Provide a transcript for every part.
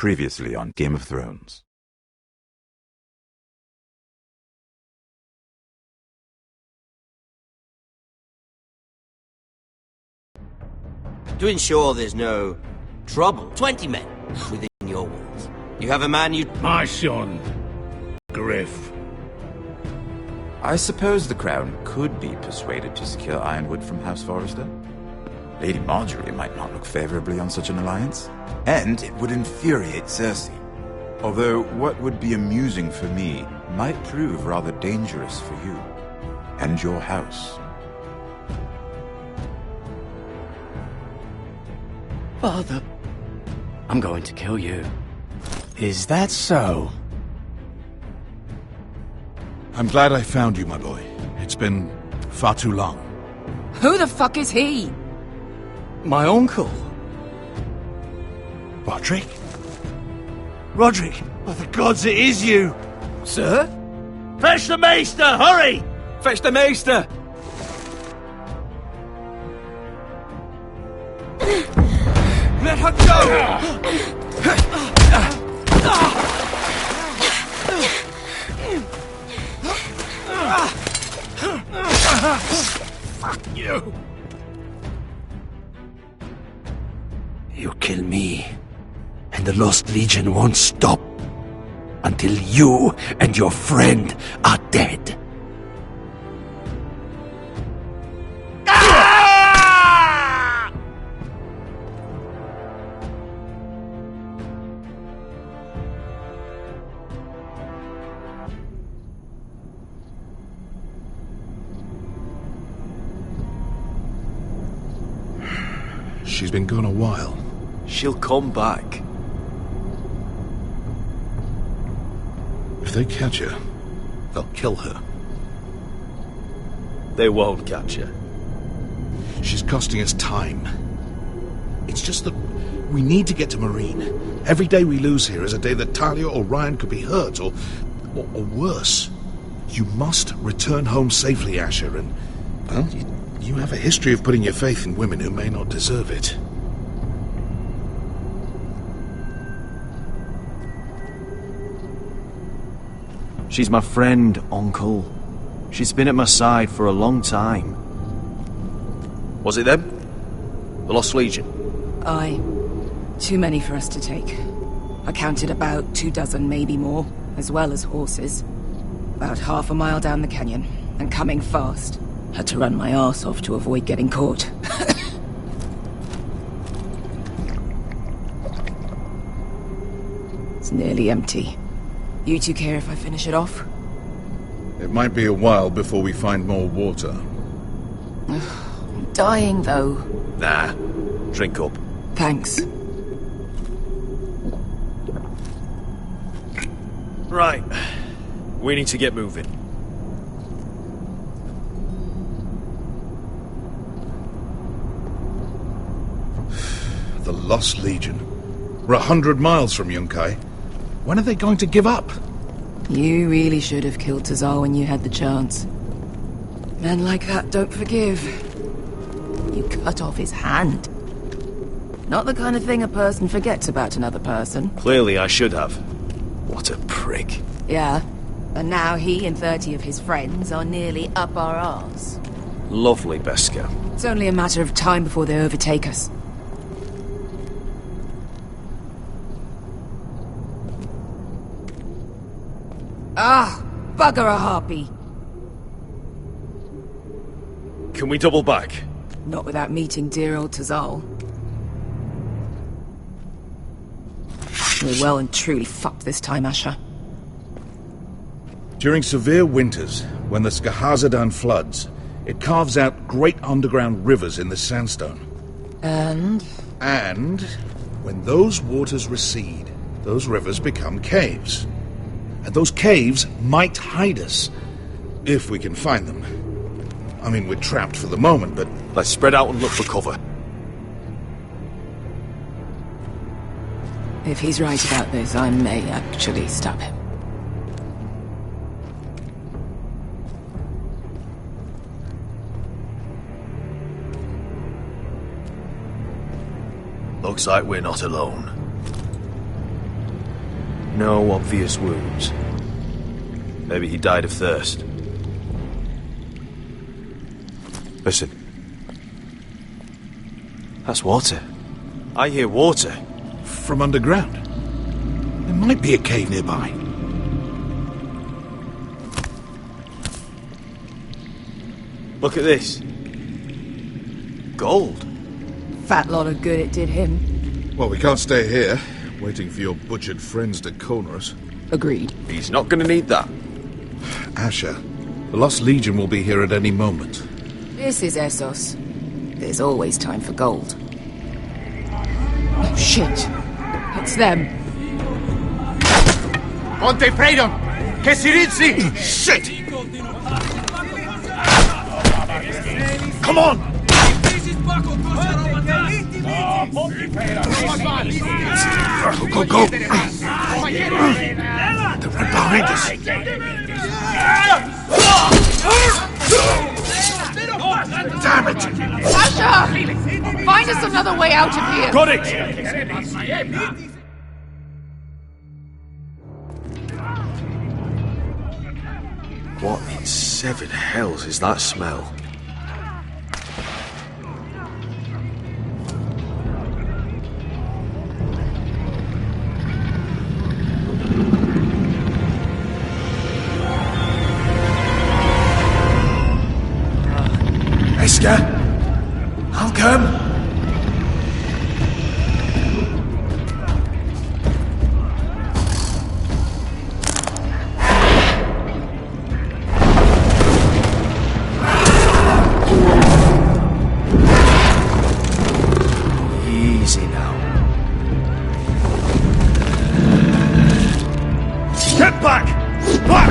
Previously on Game of Thrones. To ensure there's no trouble, 20 men within your walls. You have a man you... My son, Griff. I suppose the Crown could be persuaded to secure Ironwood from House Forrester. Lady Marjorie might not look favorably on such an alliance, and it would infuriate Cersei. Although what would be amusing for me might prove rather dangerous for you and your house. Father, I'm going to kill you. Is that so? I'm glad I found you, my boy. It's been far too long. Who the fuck is he? My uncle. Roderick? Roderick! By the gods, it is you! Sir? Fetch the Maester, hurry! Fetch the Maester! Let her go! Fuck you! You kill me, and the Lost Legion won't stop until you and your friend are dead. She's been gone a while. She'll come back. If they catch her, they'll kill her. They won't catch her. She's costing us time. It's just that we need to get to Marine. Every day we lose here is a day that Talia or Ryan could be hurt, or worse. You must return home safely, Asher, and, well, you have a history of putting your faith in women who may not deserve it. She's my friend, Uncle. She's been at my side for a long time. Was it them? The Lost Legion? Aye. Too many for us to take. I counted about 24, maybe more, as well as horses. About half a mile down the canyon, and coming fast. Had to run my arse off to avoid getting caught. It's nearly empty. You two care if I finish it off? It might be a while before we find more water. I'm dying, though. Nah. Drink up. Thanks. Right. We need to get moving. The Lost Legion. We're 100 miles from Yunkai. When are they going to give up? You really should have killed Tazal when you had the chance. Men like that don't forgive. You cut off his hand. Not the kind of thing a person forgets about another person. Clearly I should have. What a prick. Yeah. And now he and 30 of his friends are nearly up our arse. Lovely, Beska. It's only a matter of time before they overtake us. Ah! Bugger a harpy! Can we double back? Not without meeting dear old Tazal. We're well and truly fucked this time, Asher. During severe winters, when the Skahazadan floods, it carves out great underground rivers in the sandstone. And when those waters recede, those rivers become caves. And those caves might hide us, if we can find them. I mean, we're trapped for the moment, but... Let's spread out and look for cover. if he's right about this, I may actually stop him. Looks like we're not alone. No obvious wounds. Maybe he died of thirst. Listen. That's water. I hear water. From underground. There might be a cave nearby. Look at this. Gold. Fat lot of good it did him. Well, we can't stay here, waiting for your butchered friends to corner us. Agreed. He's not gonna need that. Asher, the Lost Legion will be here at any moment. This is Essos. There's always time for gold. Oh, shit. It's them. Ponte Freedom! Che si rizzi! Shit! Come on! Go, go, go! They're right behind us. Damn it! Asher! Find us another way out of here! Got it! What in seven hells is that smell? Eska? I'll come. Easy now. Get back! Back!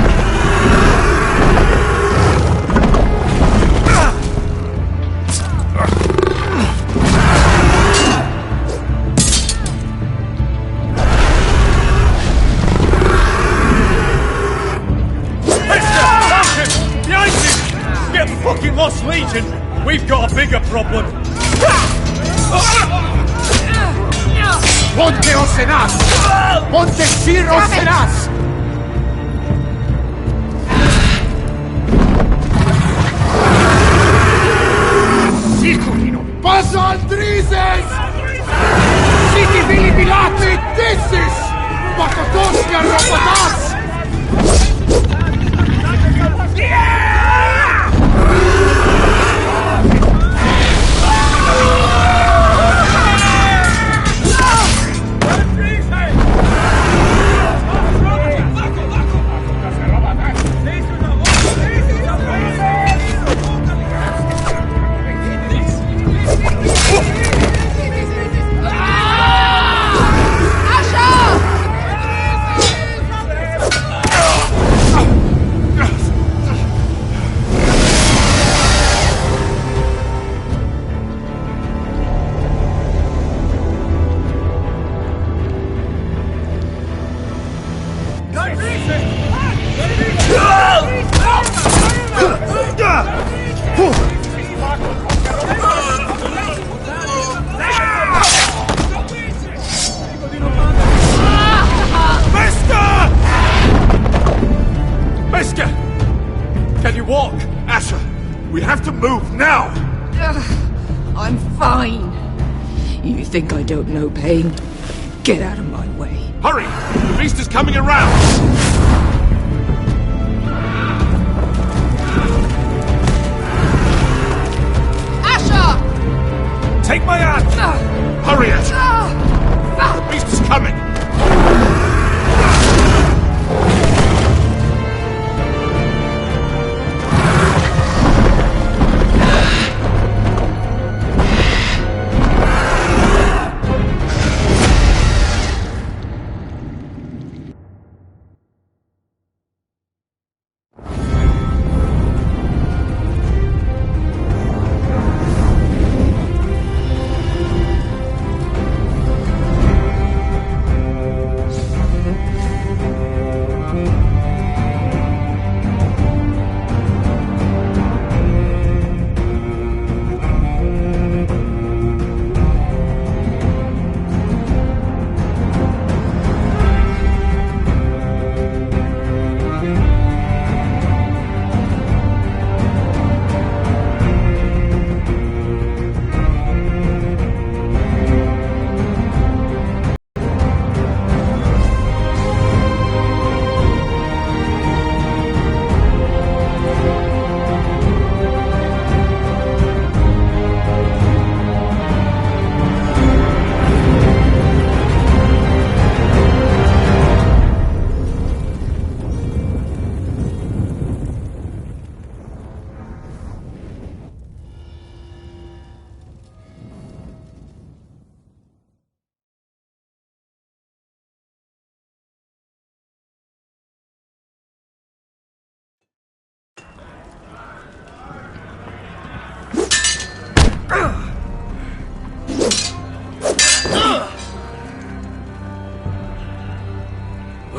Lost Legion, we've got a bigger problem. Ponte Osenas! Ponte Sir Osenas! Sikurino! Paso Andrises! Siti Vili Pilate Dissis! Pakotoska Robotas! Can you walk? Asher, we have to move now! I'm fine. You think I don't know pain? Get out of my way. Hurry! The beast is coming around! Asher! Take my hand! Hurry, Asher! The beast is coming!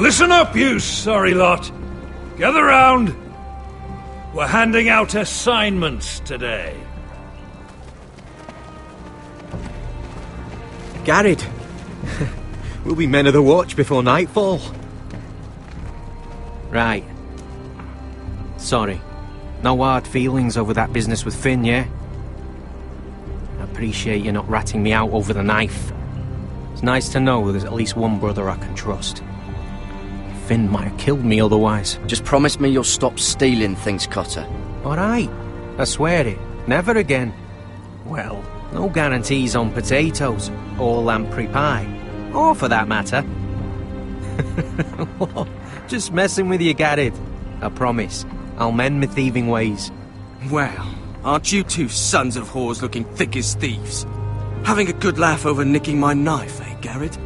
Listen up, you sorry lot. Gather round. We're handing out assignments today. Garrett, we'll be men of the watch before nightfall. Right. Sorry. No hard feelings over that business with Finn, yeah? I appreciate you not ratting me out over the knife. It's nice to know there's at least one brother I can trust. Finn might have killed me otherwise. Just promise me you'll stop stealing things, Cotter. Alright. I swear it. Never again. Well, no guarantees on potatoes, or lamprey pie. Or for that matter. Just messing with you, Garrett. I promise. I'll mend my thieving ways. Well, aren't you two sons of whores looking thick as thieves? Having a good laugh over nicking my knife, eh, Garrett?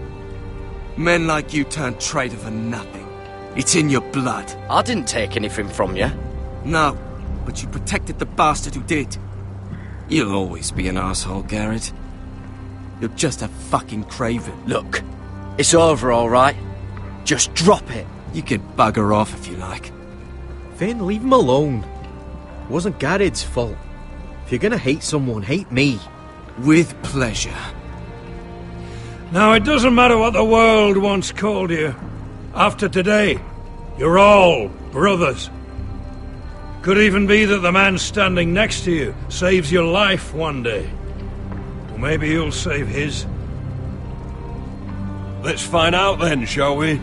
Men like you turn traitor for nothing. It's in your blood. I didn't take anything from you. No, but you protected the bastard who did. You'll always be an asshole, Garrett. You're just a fucking craven. Look, it's over, all right? Just drop it. You can bugger off if you like. Finn, leave him alone. It wasn't Garrett's fault. If you're gonna hate someone, hate me. With pleasure. Now, it doesn't matter what the world once called you. After today, you're all brothers. Could even be that the man standing next to you saves your life one day. Or maybe you'll save his. Let's find out then, shall we?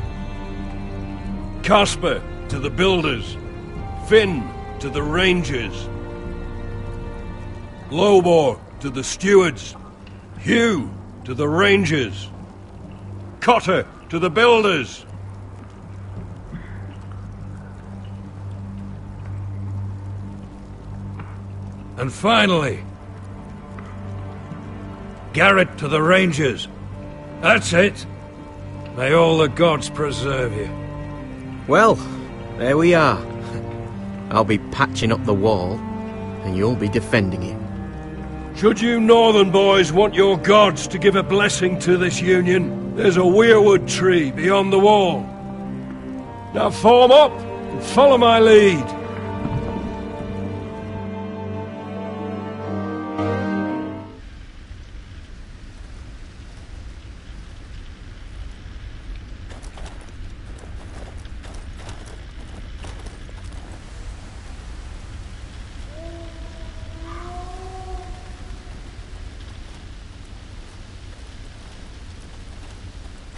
Casper to the builders. Finn to the rangers. Lobor to the stewards. Hugh to the rangers. Cotter to the builders. And finally, Garrett to the rangers. That's it. May all the gods preserve you. Well, there we are. I'll be patching up the wall, and you'll be defending it. Should you northern boys want your gods to give a blessing to this union, there's a weirwood tree beyond the wall. Now form up and follow my lead.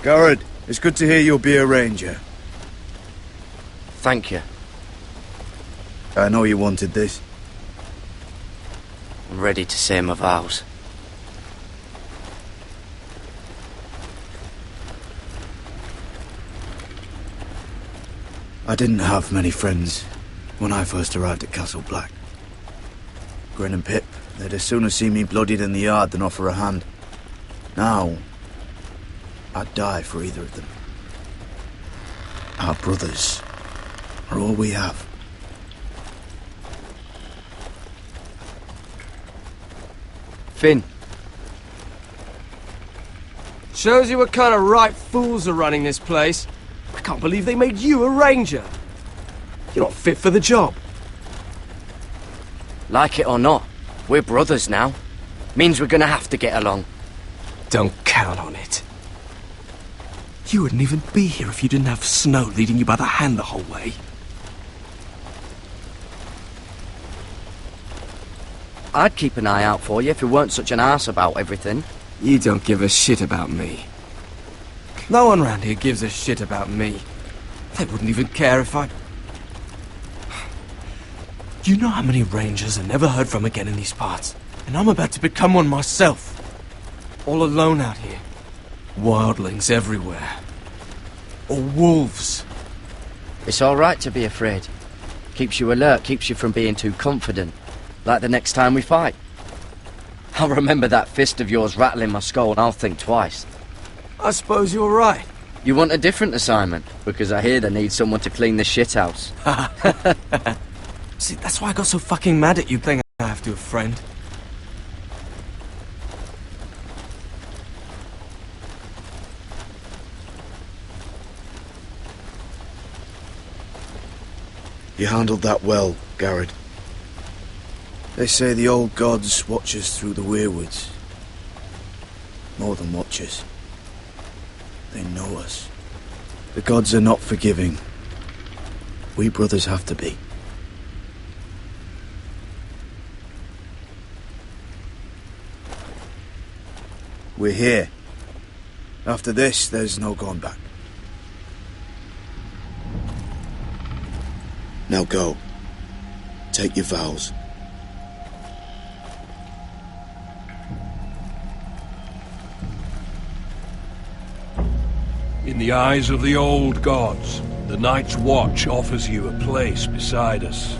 Garrett, it's good to hear you'll be a ranger. Thank you. I know you wanted this. I'm ready to say my vows. I didn't have many friends when I first arrived at Castle Black. Grin and Pip, they'd as soon see me bloodied in the yard than offer a hand. Now, I'd die for either of them. Our brothers are all we have. Finn. Shows you what kind of right fools are running this place. I can't believe they made you a ranger. You're not fit for the job. Like it or not, we're brothers now. Means we're gonna have to get along. Don't count on it. You wouldn't even be here if you didn't have Snow leading you by the hand the whole way. I'd keep an eye out for you if you weren't such an arse about everything. You don't give a shit about me. No one round here gives a shit about me. They wouldn't even care if I... You know how many rangers I never heard from again in these parts? And I'm about to become one myself. All alone out here. Wildlings everywhere. Or wolves. It's all right to be afraid. Keeps you alert, keeps you from being too confident. Like the next time we fight. I'll remember that fist of yours rattling my skull and I'll think twice. I suppose you're right. You want a different assignment? Because I hear they need someone to clean the shithouse. See, that's why I got so fucking mad at you thing I have to a friend. You handled that well, Garrett. They say the old gods watch us through the weirwoods. More than watch us. They know us. The gods are not forgiving. We brothers have to be. We're here. After this, there's no going back. Now go. Take your vows. In the eyes of the old gods, the Night's Watch offers you a place beside us.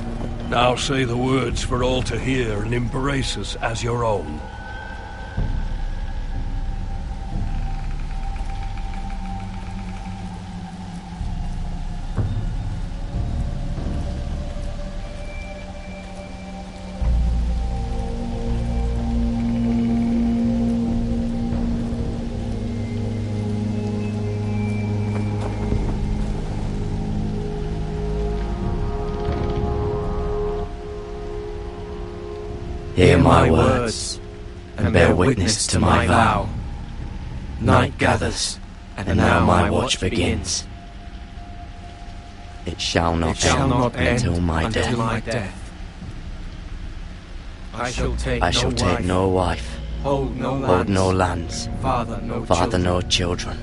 Now say the words for all to hear and embrace us as your own. Hear my words, and bear witness to my vow. Night gathers, and now my watch begins. It shall not end until my death. I shall take no wife, hold no lands, father no children.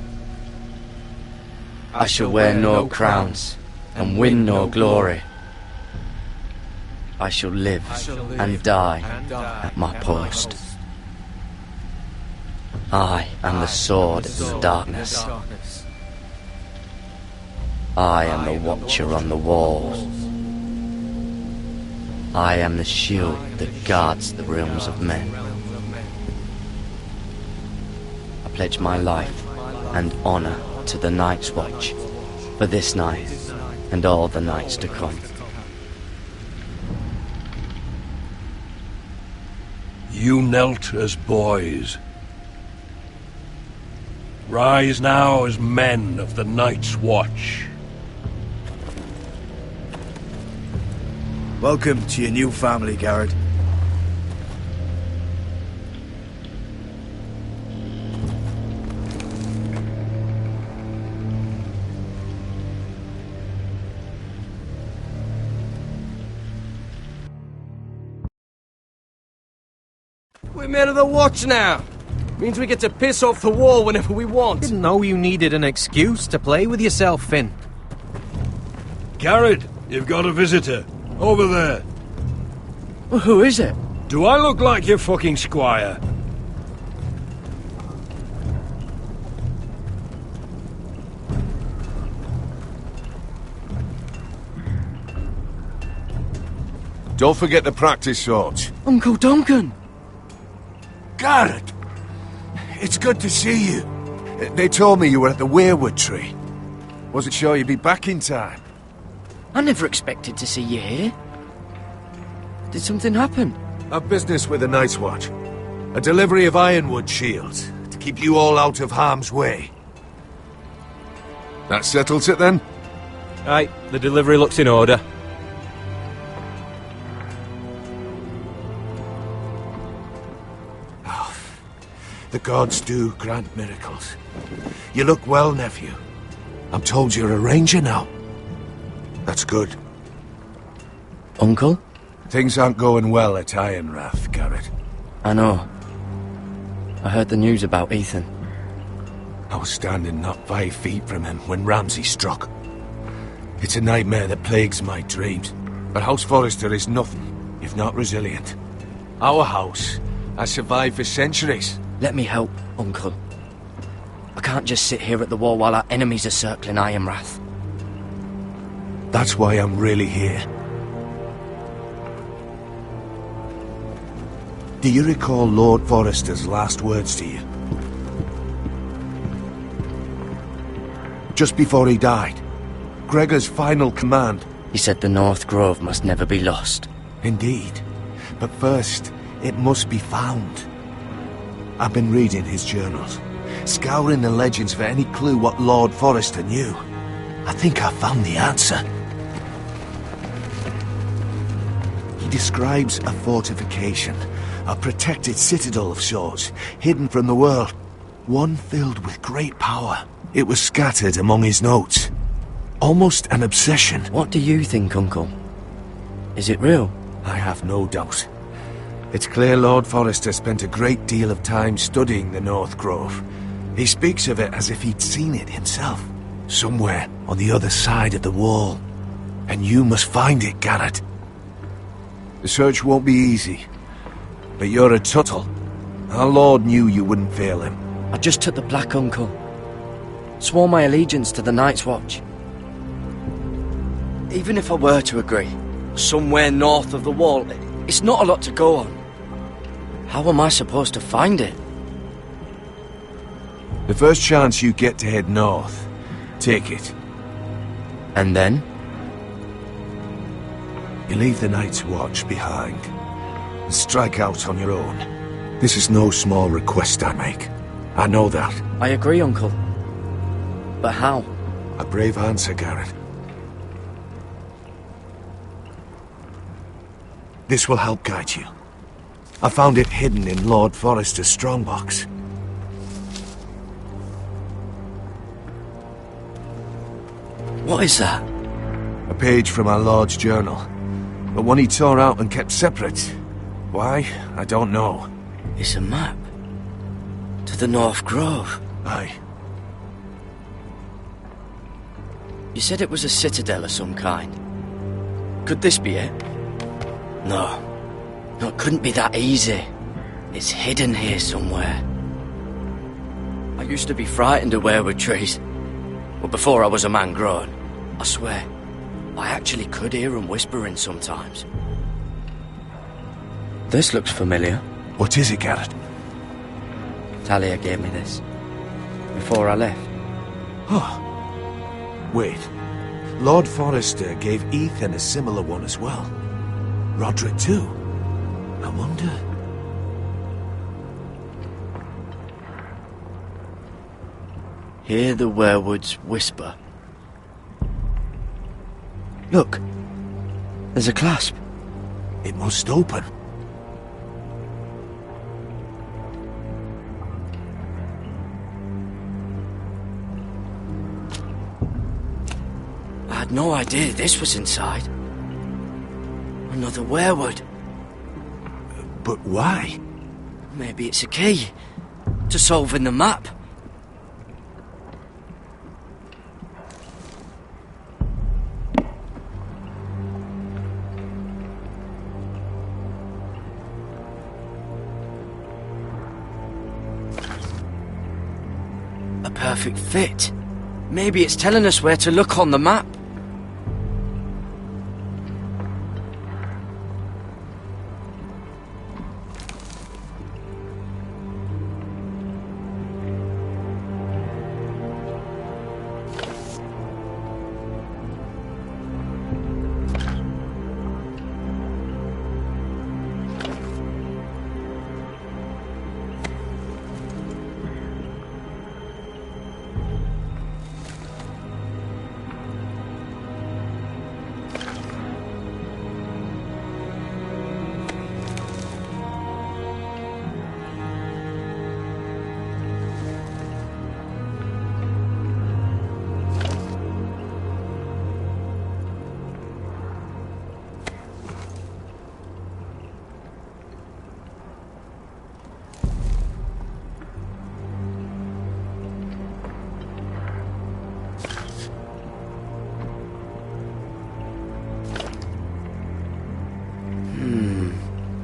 I shall wear no crowns, and win no glory. I shall live and die at my post. I am the sword in the darkness. I am the watcher on the walls. I am the shield that guards the realms of men. I pledge my life and honor to the Night's Watch for this night and all the nights to come. You knelt as boys. Rise now as men of the Night's Watch. Welcome to your new family, Garrett. We're men of the Watch now. Means we get to piss off the wall whenever we want. Didn't know you needed an excuse to play with yourself, Finn. Garrett, you've got a visitor. Over there. Well, who is it? Do I look like your fucking squire? Don't forget to practice, Sorge. Uncle Duncan! Garrett! It's good to see you. They told me you were at the weirwood tree. Wasn't sure you'd be back in time. I never expected to see you here. Did something happen? A business with the Night's Watch. A delivery of ironwood shields to keep you all out of harm's way. That settles it then? Aye, the delivery looks in order. The gods do grant miracles. You look well, nephew. I'm told you're a ranger now. That's good. Uncle? Things aren't going well at Ironrath, Garrett. I know. I heard the news about Ethan. I was standing not 5 feet from him when Ramsay struck. It's a nightmare that plagues my dreams. But House Forrester is nothing, if not resilient. Our house has survived for centuries. Let me help, Uncle. I can't just sit here at the wall while our enemies are circling Ironrath. That's why I'm really here. Do you recall Lord Forrester's last words to you? Just before he died, Gregor's final command. He said the North Grove must never be lost. Indeed. But first, it must be found. I've been reading his journals, scouring the legends for any clue what Lord Forrester knew. I think I found the answer. He describes a fortification, a protected citadel of sorts, hidden from the world. One filled with great power. It was scattered among his notes. Almost an obsession. What do you think, Uncle? Is it real? I have no doubt. It's clear Lord Forrester spent a great deal of time studying the North Grove. He speaks of it as if he'd seen it himself, somewhere on the other side of the wall. And you must find it, Garrett. The search won't be easy, but you're a Tuttle. Our Lord knew you wouldn't fail him. I just took the plaque, Uncle. Swore my allegiance to the Night's Watch. Even if I were to agree, somewhere north of the wall, it's not a lot to go on. How am I supposed to find it? The first chance you get to head north, take it. And then? You leave the Night's Watch behind, and strike out on your own. This is no small request I make. I know that. I agree, Uncle. But how? A brave answer, Garrett. This will help guide you. I found it hidden in Lord Forrester's strongbox. What is that? A page from our Lord's journal. But one he tore out and kept separate. Why? I don't know. It's a map. To the North Grove. Aye. You said it was a citadel of some kind. Could this be it? No. No, it couldn't be that easy. It's hidden here somewhere. I used to be frightened of weirwood trees. Well, before I was a man grown, I swear, I actually could hear them whispering sometimes. This looks familiar. What is it, Garrett? Talia gave me this. Before I left. Oh. Wait. Lord Forrester gave Ethan a similar one as well. Roderick too. I wonder... Hear the weirwoods whisper. Look. There's a clasp. It must open. I had no idea this was inside. Another weirwood. But why? Maybe it's a key to solving the map. A perfect fit. Maybe it's telling us where to look on the map.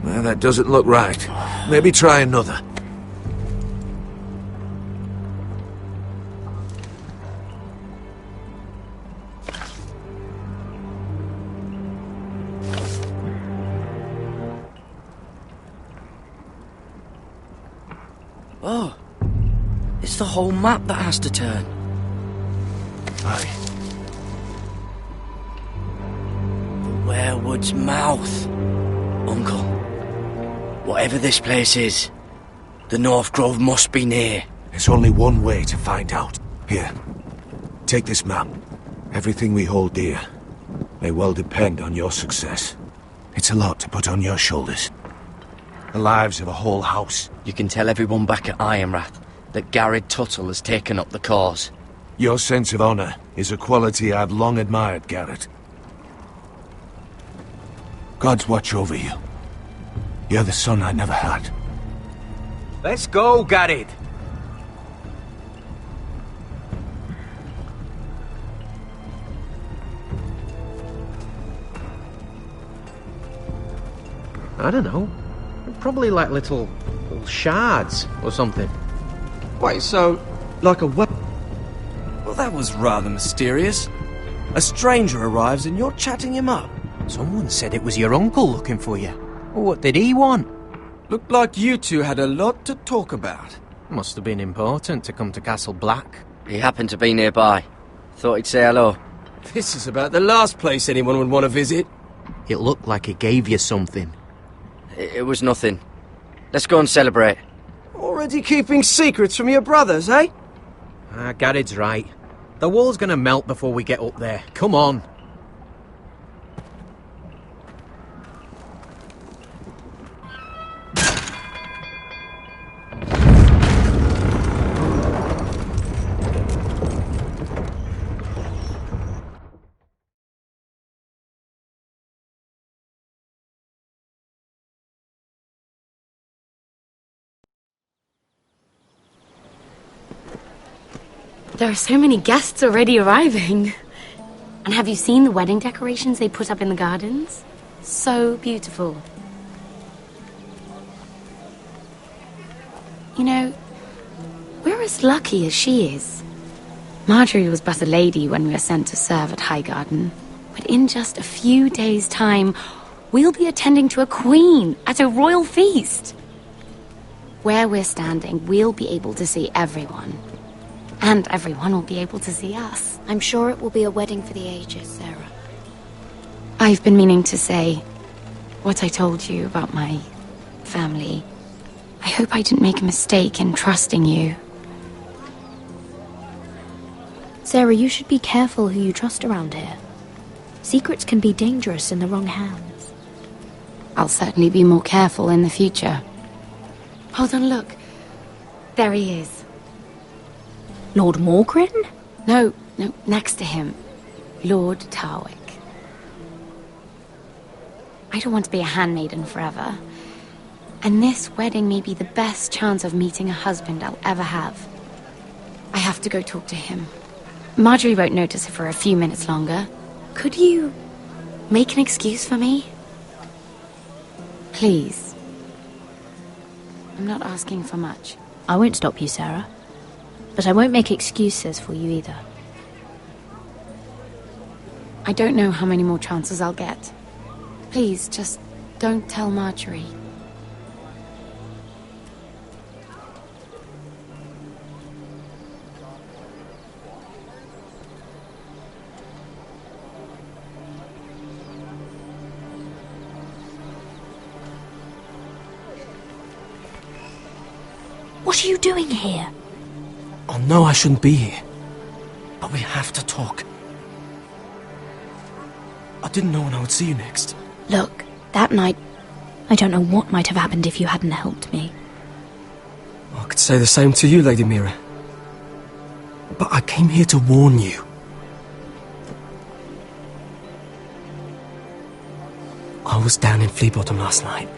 Well, that doesn't look right. Maybe try another. Oh, it's the whole map that has to turn. Aye. The weirwood's mouth. Uncle, whatever this place is, the North Grove must be near. There's only one way to find out. Here, take this map. Everything we hold dear may well depend on your success. It's a lot to put on your shoulders. The lives of a whole house. You can tell everyone back at Ironrath that Garrett Tuttle has taken up the cause. Your sense of honor is a quality I've long admired, Garrett. God's watch over you. You're the son I never had. Let's go, Garrett. I don't know. Probably like little shards or something. Wait, so, like a what? Well, that was rather mysterious. A stranger arrives and you're chatting him up. Someone said it was your uncle looking for you. What did he want? Looked like you two had a lot to talk about. Must have been important to come to Castle Black. He happened to be nearby. Thought he'd say hello. This is about the last place anyone would want to visit. It looked like he gave you something. It was nothing. Let's go and celebrate. Already keeping secrets from your brothers, eh? Garrett's right. The wall's gonna melt before we get up there. Come on. There are so many guests already arriving. And have you seen the wedding decorations they put up in the gardens? So beautiful. You know, we're as lucky as she is. Marjorie was but a lady when we were sent to serve at Highgarden. But in just a few days' time, we'll be attending to a queen at a royal feast. Where we're standing, we'll be able to see everyone. And everyone will be able to see us. I'm sure it will be a wedding for the ages, Sarah. I've been meaning to say what I told you about my family. I hope I didn't make a mistake in trusting you. Sarah, you should be careful who you trust around here. Secrets can be dangerous in the wrong hands. I'll certainly be more careful in the future. Hold on, look. There he is. Lord Morgrin? No, next to him. Lord Tarwick. I don't want to be a handmaiden forever. And this wedding may be the best chance of meeting a husband I'll ever have. I have to go talk to him. Marjorie won't notice it for a few minutes longer. Could you make an excuse for me? Please. I'm not asking for much. I won't stop you, Sarah. But I won't make excuses for you either. I don't know how many more chances I'll get. Please, just don't tell Marjorie. What are you doing here? Oh no, I shouldn't be here. But we have to talk. I didn't know when I would see you next. Look, that night, I don't know what might have happened if you hadn't helped me. I could say the same to you, Lady Mira. But I came here to warn you. I was down in Flea Bottom last night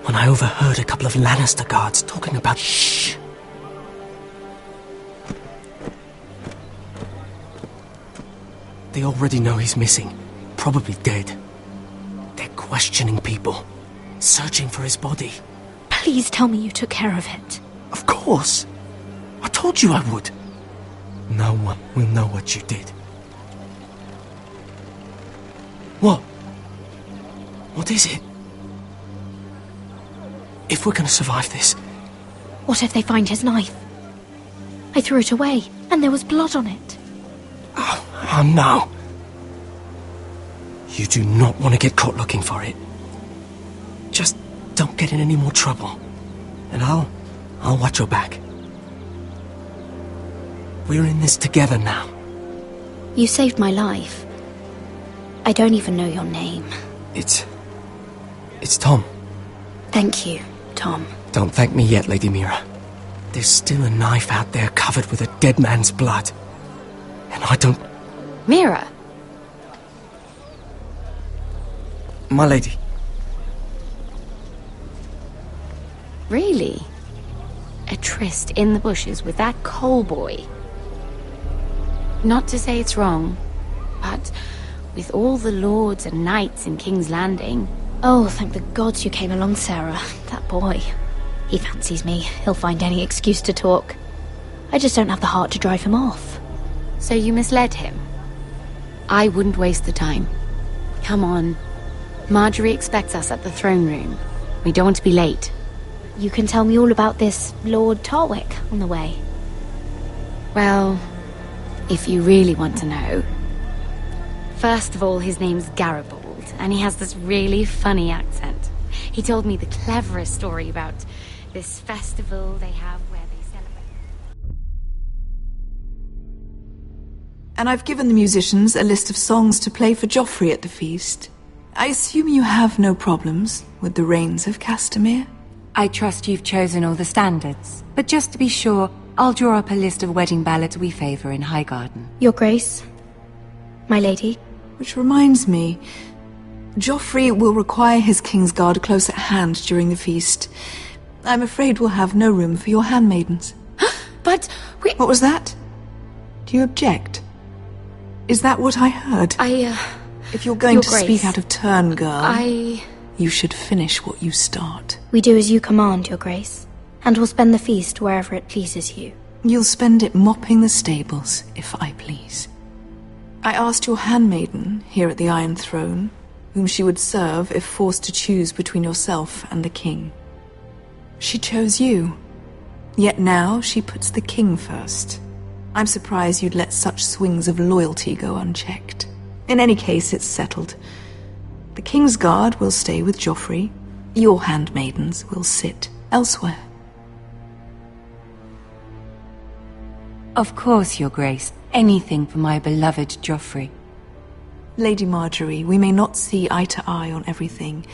when I overheard a couple of Lannister guards talking about... Shh! They already know he's missing. Probably dead. They're questioning people. Searching for his body. Please tell me you took care of it. Of course. I told you I would. No one will know what you did. What? What is it? If we're gonna survive this... What if they find his knife? I threw it away, and there was blood on it. Oh no. You do not want to get caught looking for it. Just don't get in any more trouble. And I'll watch your back. We're in this together now. You saved my life. I don't even know your name. It's It's Tom. Thank you, Tom. Don't thank me yet, Lady Mira. There's still a knife out there covered with a dead man's blood. And I don't... Mira? My lady. Really? A tryst in the bushes with that coal boy? Not to say it's wrong, but with all the lords and knights in King's Landing... Oh, thank the gods you came along, Sarah. That boy. He fancies me. He'll find any excuse to talk. I just don't have the heart to drive him off. So you misled him? I wouldn't waste the time. Come on. Marjorie expects us at the throne room. We don't want to be late. You can tell me all about this Lord Tarwick on the way. Well, if you really want to know. First of all, his name's Garibald, and he has this really funny accent. He told me the cleverest story about this festival they have where they celebrate... And I've given the musicians a list of songs to play for Joffrey at the feast. I assume you have no problems with the Rains of Castamere? I trust you've chosen all the standards, but just to be sure, I'll draw up a list of wedding ballads we favor in Highgarden. Your Grace, my lady. Which reminds me, Joffrey will require his Kingsguard close at hand during the feast. I'm afraid we'll have no room for your handmaidens. But we... What was that? Do you object? Is that what I heard? If you're going to speak out of turn, girl... You should finish what you start. We do as you command, Your Grace, and we'll spend the feast wherever it pleases you. You'll spend it mopping the stables, if I please. I asked your handmaiden, here at the Iron Throne, whom she would serve if forced to choose between yourself and the king. She chose you. Yet now she puts the king first. I'm surprised you'd let such swings of loyalty go unchecked. In any case, it's settled. The Kingsguard will stay with Joffrey. Your handmaidens will sit elsewhere. Of course, Your Grace. Anything for my beloved Joffrey. Lady Marjorie, we may not see eye to eye on everything,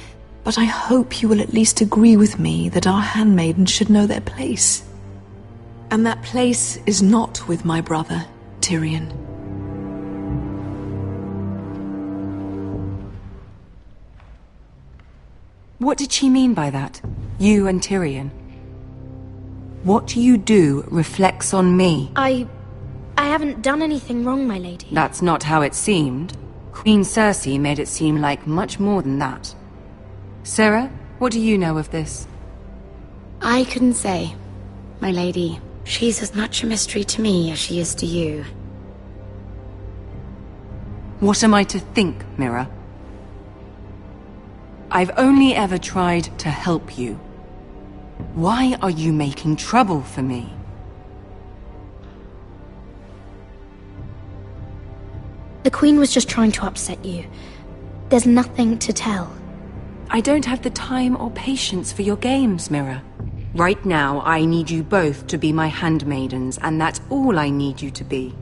but I hope you will at least agree with me that our handmaidens should know their place. And that place is not with my brother, Tyrion. What did she mean by that? You and Tyrion? What you do reflects on me. I haven't done anything wrong, my lady. That's not how it seemed. Queen Cersei made it seem like much more than that. Sarah, what do you know of this? I couldn't say, my lady. She's as much a mystery to me as she is to you. What am I to think, Mira? I've only ever tried to help you. Why are you making trouble for me? The Queen was just trying to upset you. There's nothing to tell. I don't have the time or patience for your games, Mira. Right now, I need you both to be my handmaidens, and that's all I need you to be.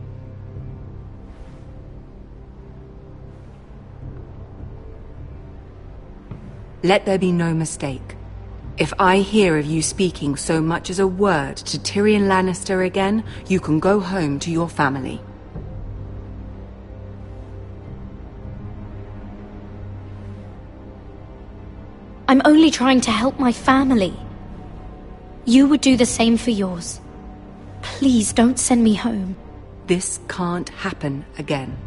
Let there be no mistake. If I hear of you speaking so much as a word to Tyrion Lannister again, you can go home to your family. I'm only trying to help my family. You would do the same for yours. Please don't send me home. This can't happen again.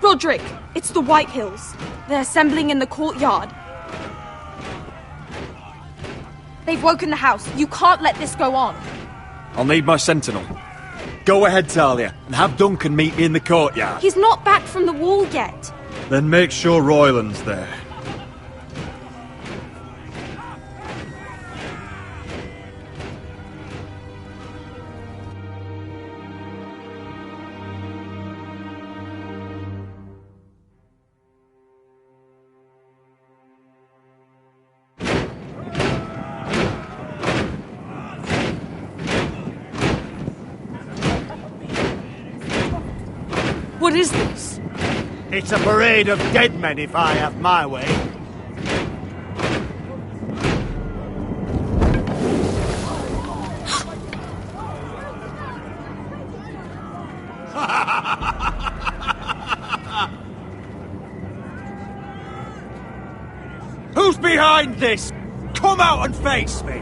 Roderick, it's the Whitehills. They're assembling in the courtyard. They've woken the house. You can't let this go on. I'll need my sentinel. Go ahead, Talia, and have Duncan meet me in the courtyard. He's not back from the wall yet. Then make sure Royland's there. What is this? It's a parade of dead men if I have my way. Who's behind this? Come out and face me!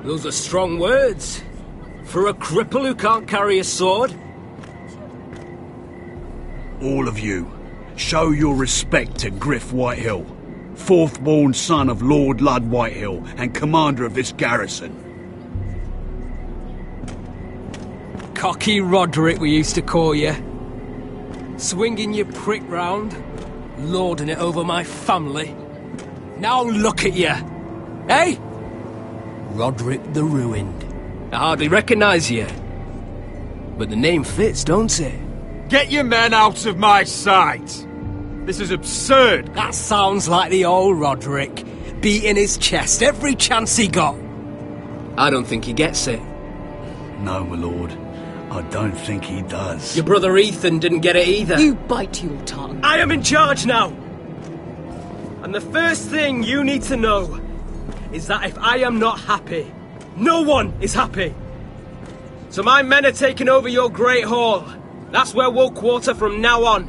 Those are strong words. For a cripple who can't carry a sword? All of you, show your respect to Griff Whitehill, fourth-born son of Lord Ludd Whitehill and commander of this garrison. Cocky Roderick, we used to call you. Swinging your prick round, lording it over my family. Now look at you! Hey? Roderick the Ruined. I hardly recognise you. But the name fits, don't it? Get your men out of my sight! This is absurd! That sounds like the old Roderick, beating his chest every chance he got. I don't think he gets it. No, my lord. I don't think he does. Your brother Ethan didn't get it either. You bite your tongue. I am in charge now! And the first thing you need to know is that if I am not happy, no one is happy. So my men are taking over your Great Hall. That's where we'll quarter from now on.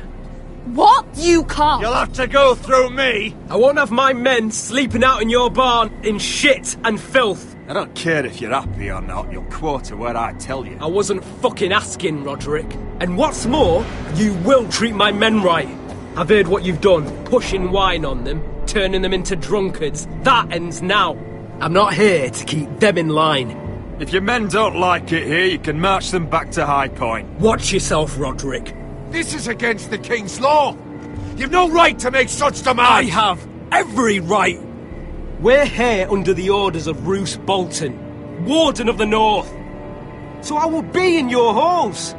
What? You can't. You'll have to go through me. I won't have my men sleeping out in your barn in shit and filth. I don't care if you're happy or not, you'll quarter where I tell you. I wasn't fucking asking, Roderick. And what's more, you will treat my men right. I've heard what you've done, pushing wine on them, turning them into drunkards. That ends now. I'm not here to keep them in line. If your men don't like it here, you can march them back to High Point. Watch yourself, Roderick. This is against the King's law. You've no right to make such demands. I have every right. We're here under the orders of Roose Bolton, Warden of the North. So I will be in your halls.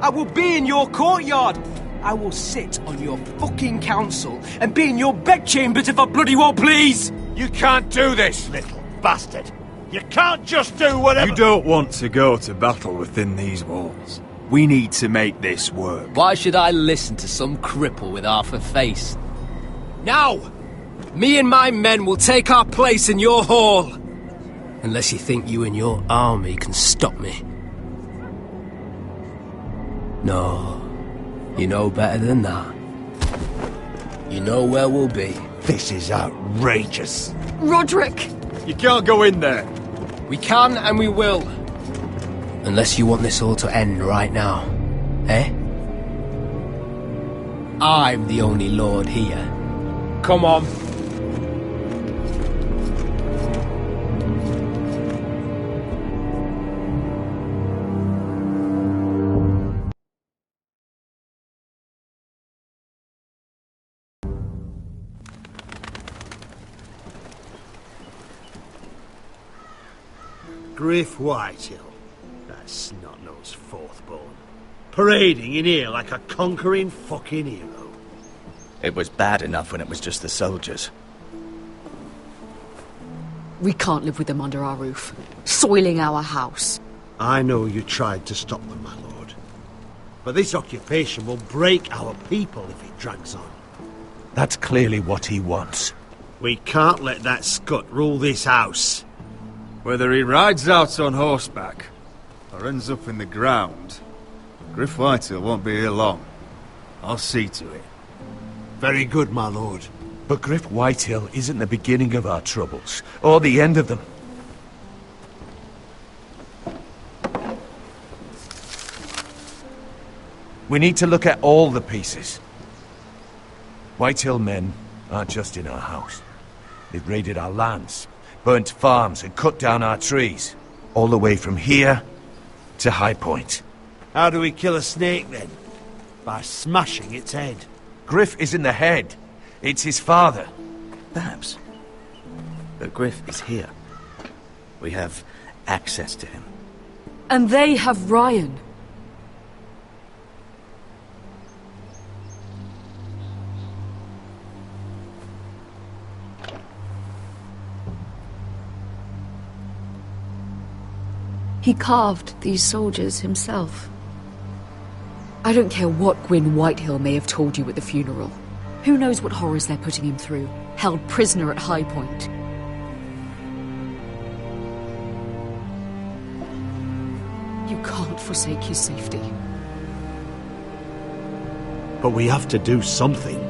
I will be in your courtyard. I will sit on your fucking council and be in your bedchambers if I bloody well please. You can't do this, little bastard. You can't just do whatever... You don't want to go to battle within these walls. We need to make this work. Why should I listen to some cripple with half a face? Now! Me and my men will take our place in your hall. Unless you think you and your army can stop me. No. You know better than that. You know where we'll be. This is outrageous. Roderick! You can't go in there. We can and we will. Unless you want this all to end right now. Eh? I'm the only lord here. Come on. Griff Whitehill. That snot-nosed fourth-born. Parading in here like a conquering fucking hero. It was bad enough when it was just the soldiers. We can't live with them under our roof, soiling our house. I know you tried to stop them, my lord. But this occupation will break our people if it drags on. That's clearly what he wants. We can't let that scut rule this house. Whether he rides out on horseback or ends up in the ground, Griff Whitehill won't be here long. I'll see to it. Very good, my lord. But Griff Whitehill isn't the beginning of our troubles, or the end of them. We need to look at all the pieces. Whitehill men aren't just in our house. They've raided our lands, burnt farms and cut down our trees. All the way from here to High Point. How do we kill a snake, then? By smashing its head. Griff isn't the head. It's his father. Perhaps. But Griff is here. We have access to him. And they have Ryan. He carved these soldiers himself. I don't care what Gwyn Whitehill may have told you at the funeral. Who knows what horrors they're putting him through, held prisoner at High Point. You can't forsake his safety. But we have to do something.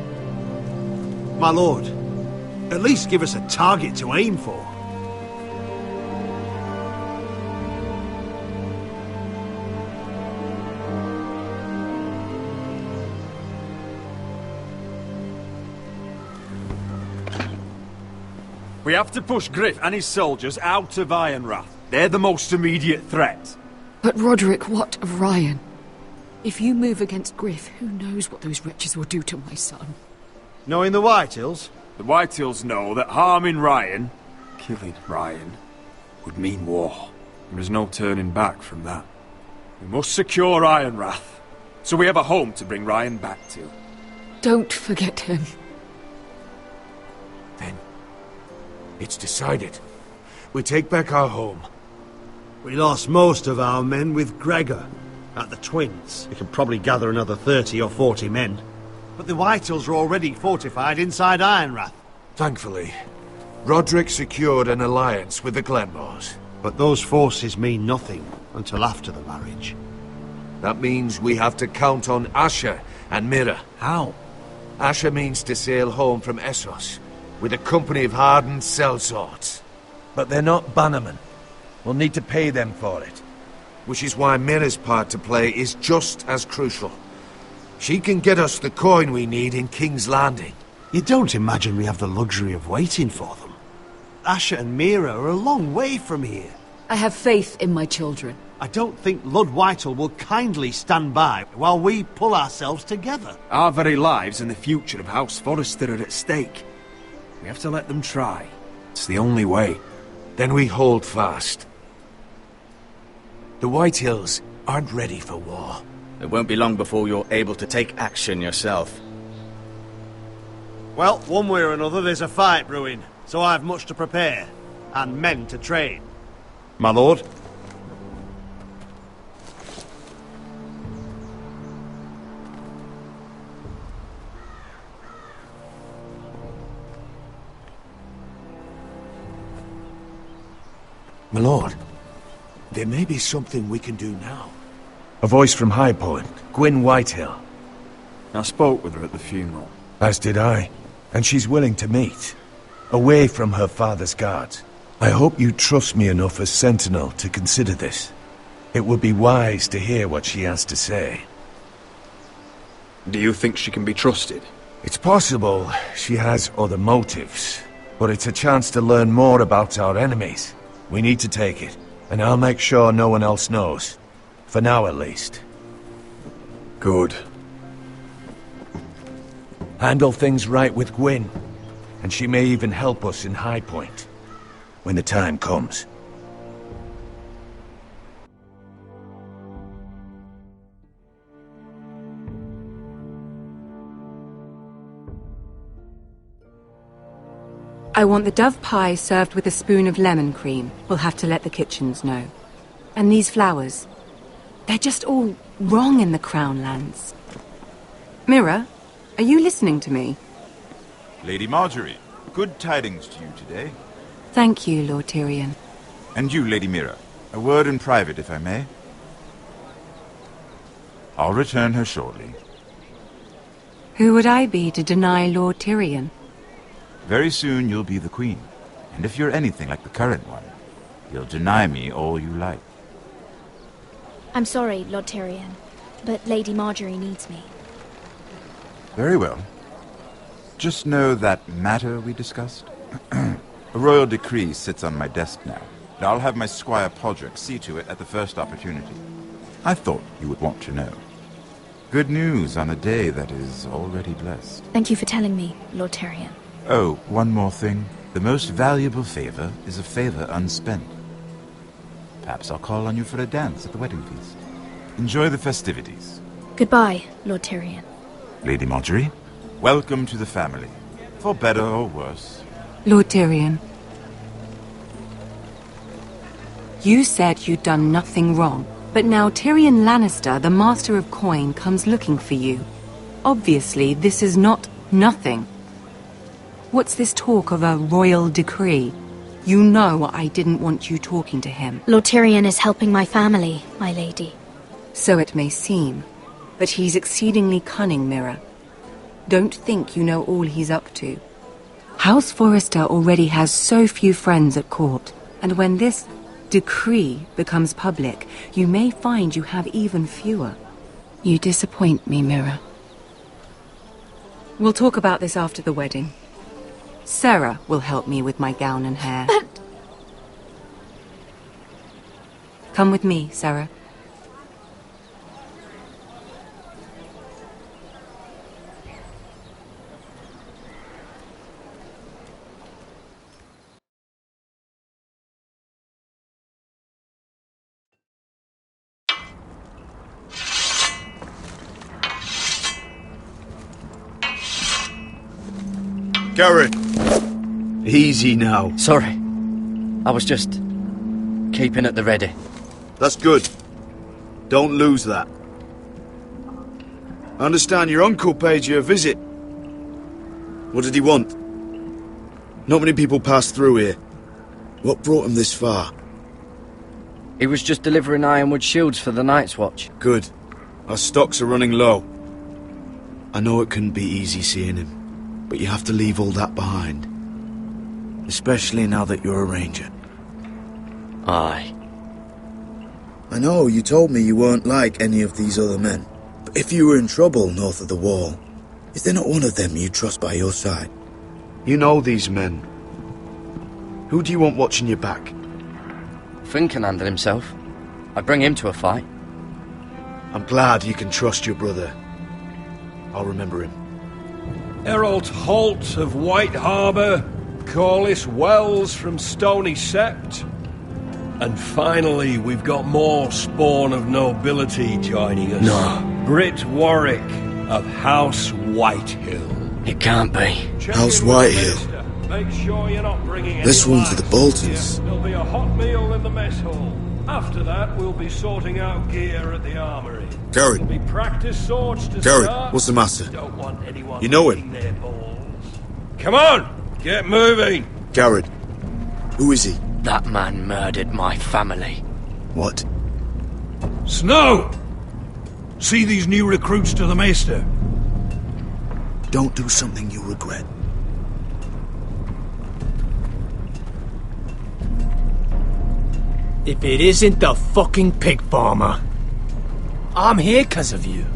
My lord, at least give us a target to aim for. We have to push Griff and his soldiers out of Ironrath. They're the most immediate threat. But Roderick, what of Ryan? If you move against Griff, who knows what those wretches will do to my son? Knowing the Whitehills? The Whitehills know that harming Ryan, killing Ryan, would mean war. There is no turning back from that. We must secure Ironrath, so we have a home to bring Ryan back to. Don't forget him. It's decided. We take back our home. We lost most of our men with Gregor at the Twins. We can probably gather another 30 or 40 men. But the Whitehills are already fortified inside Ironrath. Thankfully, Roderick secured an alliance with the Glenmores. But those forces mean nothing until after the marriage. That means we have to count on Asher and Mira. How? Asher means to sail home from Essos with a company of hardened sellswords. But they're not bannermen. We'll need to pay them for it. Which is why Mira's part to play is just as crucial. She can get us the coin we need in King's Landing. You don't imagine we have the luxury of waiting for them? Asher and Mira are a long way from here. I have faith in my children. I don't think Lord Whitehill will kindly stand by while we pull ourselves together. Our very lives and the future of House Forrester are at stake. We have to let them try. It's the only way. Then we hold fast. The Whitehills aren't ready for war. It won't be long before you're able to take action yourself. Well, one way or another there's a fight brewing, so I have much to prepare, and men to train. My lord? My lord, there may be something we can do now. A voice from High Point, Gwyn Whitehill. I spoke with her at the funeral. As did I. And she's willing to meet. Away from her father's guards. I hope you trust me enough as Sentinel to consider this. It would be wise to hear what she has to say. Do you think she can be trusted? It's possible she has other motives. But it's a chance to learn more about our enemies. We need to take it. And I'll make sure no one else knows. For now, at least. Good. Handle things right with Gwyn. And she may even help us in High Point. When the time comes. I want the dove pie served with a spoon of lemon cream. We'll have to let the kitchens know. And these flowers. They're just all wrong in the Crown lands. Mira, are you listening to me? Lady Marjorie, good tidings to you today. Thank you, Lord Tyrion. And you, Lady Mira. A word in private, if I may. I'll return her shortly. Who would I be to deny Lord Tyrion? Very soon you'll be the queen. And if you're anything like the current one, you'll deny me all you like. I'm sorry, Lord Tyrion, but Lady Marjorie needs me. Very well. Just know that matter we discussed? A royal decree sits on my desk now, and I'll have my squire Podrick see to it at the first opportunity. I thought you would want to know. Good news on a day that is already blessed. Thank you for telling me, Lord Tyrion. Oh, one more thing. The most valuable favor is a favor unspent. Perhaps I'll call on you for a dance at the wedding feast. Enjoy the festivities. Goodbye, Lord Tyrion. Lady Marjorie, welcome to the family. For better or worse. Lord Tyrion. You said you'd done nothing wrong, but now Tyrion Lannister, the Master of Coin, comes looking for you. Obviously, this is not nothing. What's this talk of a royal decree? You know I didn't want you talking to him. Lord Tyrion is helping my family, my lady. So it may seem, but he's exceedingly cunning, Mira. Don't think you know all he's up to. House Forrester already has so few friends at court, and when this decree becomes public, you may find you have even fewer. You disappoint me, Mira. We'll talk about this after the wedding. Sarah will help me with my gown and hair. But... Come with me, Sarah. Garrett! Easy now. Sorry. I was just keeping at the ready. That's good. Don't lose that. I understand your uncle paid you a visit. What did he want? Not many people pass through here. What brought him this far? He was just delivering ironwood shields for the Night's Watch. Good. Our stocks are running low. I know it couldn't be easy seeing him, but you have to leave all that behind. Especially now that you're a ranger. Aye. I know, you told me you weren't like any of these other men. But if you were in trouble north of the wall, is there not one of them you trust by your side? You know these men. Who do you want watching your back? Finn can handle himself. I'd bring him to a fight. I'm glad you can trust your brother. I'll remember him. Errol Holt of White Harbour, Corliss Wells from Stony Sept. And finally, we've got more spawn of nobility joining us. No. Britt Warwick of House Whitehill. It can't be. House Whitehill. Make sure you're not bringing any This one's for the lads. Boltons. There'll be a hot meal in the mess hall. After that, we'll be sorting out gear at the armory. Garrett. There'll be practice swords to Garrett, start. what's the matter? Don't want anyone You know him? licking their balls. Come on, get moving. Garrett. Who is he? That man murdered my family. What? Snow! See these new recruits to the Maester? Don't do something you'll regret. If it isn't the fucking pig farmer. I'm here 'cause of you.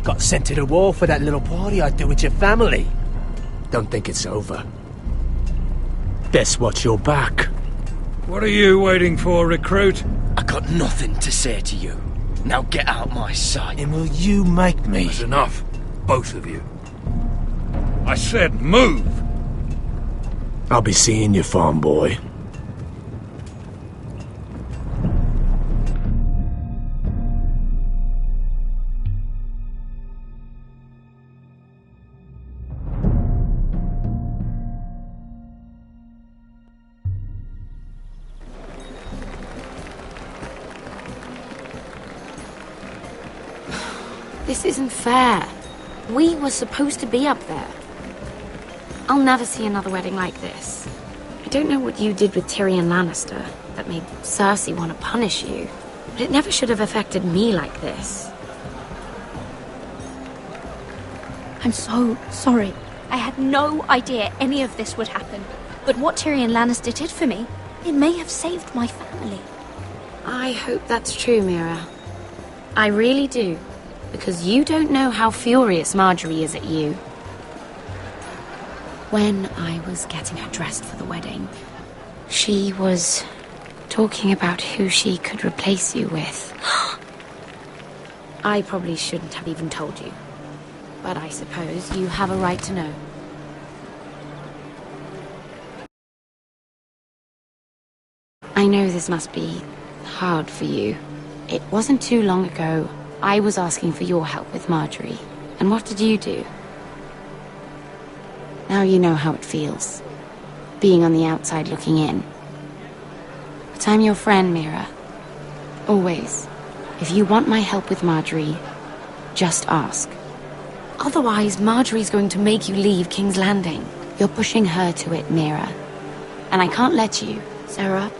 Got sent to the war for that little party I threw with your family. Don't think it's over. Best watch your back. What are you waiting for, recruit? I got nothing to say to you. Now get out my sight. And will you make me? That's enough, both of you. I said move! I'll be seeing you, farm boy. This isn't fair. We were supposed to be up there. I'll never see another wedding like this. I don't know what you did with Tyrion Lannister that made Cersei want to punish you, but it never should have affected me like this. I'm so sorry. I had no idea any of this would happen. But what Tyrion Lannister did for me, it may have saved my family. I hope that's true, Mira. I really do. Because you don't know how furious Marjorie is at you. When I was getting her dressed for the wedding, she was talking about who she could replace you with. I probably shouldn't have even told you. But I suppose you have a right to know. I know this must be hard for you. It wasn't too long ago I was asking for your help with Marjorie. And what did you do? Now you know how it feels, being on the outside looking in. But I'm your friend, Mira. Always. If you want my help with Marjorie, just ask. Otherwise, Marjorie's going to make you leave King's Landing. You're pushing her to it, Mira. And I can't let you. Sarah,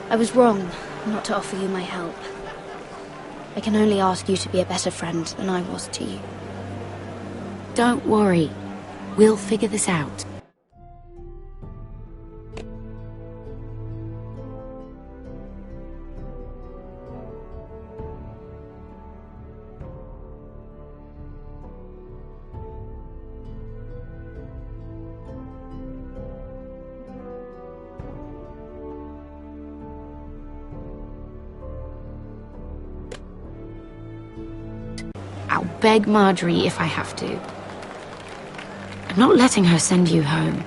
I was wrong not to offer you my help. I can only ask you to be a better friend than I was to you. Don't worry. We'll figure this out. I'll beg Marjorie if I have to. I'm not letting her send you home.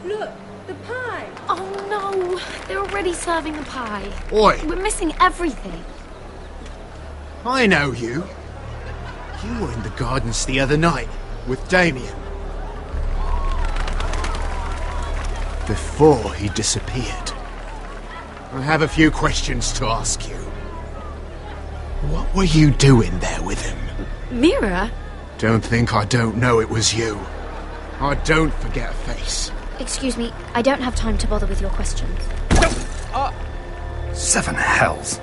Look, the pie! Oh no! They're already serving the pie. Oi! We're missing everything. I know you. You were in the gardens the other night with Damien. Before he disappeared. I have a few questions to ask you. What were you doing there with him? Mira? Don't think I don't know it was you. I don't forget a face. Excuse me, I don't have time to bother with your questions. Seven hells.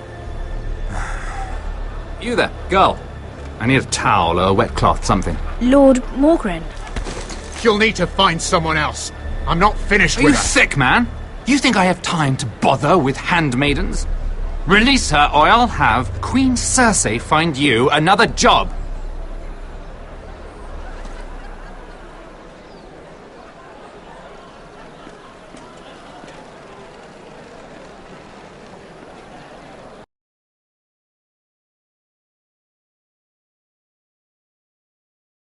You there, girl. I need a towel or a wet cloth, something. Lord Morgren. You'll need to find someone else. I'm not finished Are with you her. sick, man? You think I have time to bother with handmaidens? Release her or I'll have Queen Cersei find you another job.